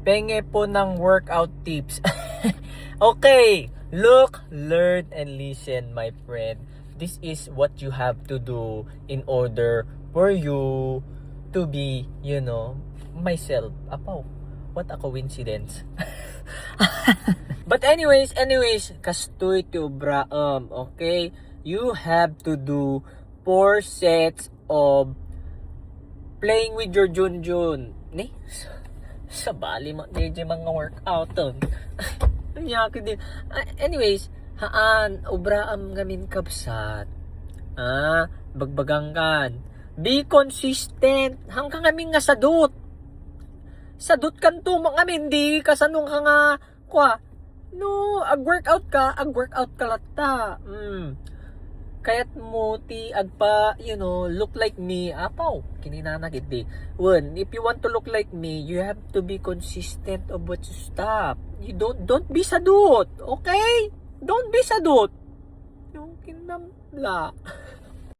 Penge po ng workout tips. Okay, look, learn, and listen, my friend. This is what you have to do in order for you to be, myself. Apaw, what a coincidence. But anyways, kastoy to Braam, okay? You have to do 4 sets of playing with your Junjun. Ni? Sa bali medyo mga workout ton. Anyaki din. Anyways, Braam gamin kabsat. Bagbagang kan. Be consistent. Hanggang kami nga sadut. Sadut kan to mga hindi kasanong ka nga no, ag-workout ka latta. Kayat mo ti agpa, look like me. Apaw, kininanagit di. One, if you want to look like me, you have to be consistent of what you stop. You don't be sadut, okay? Don't be sadut. Yung kinamla.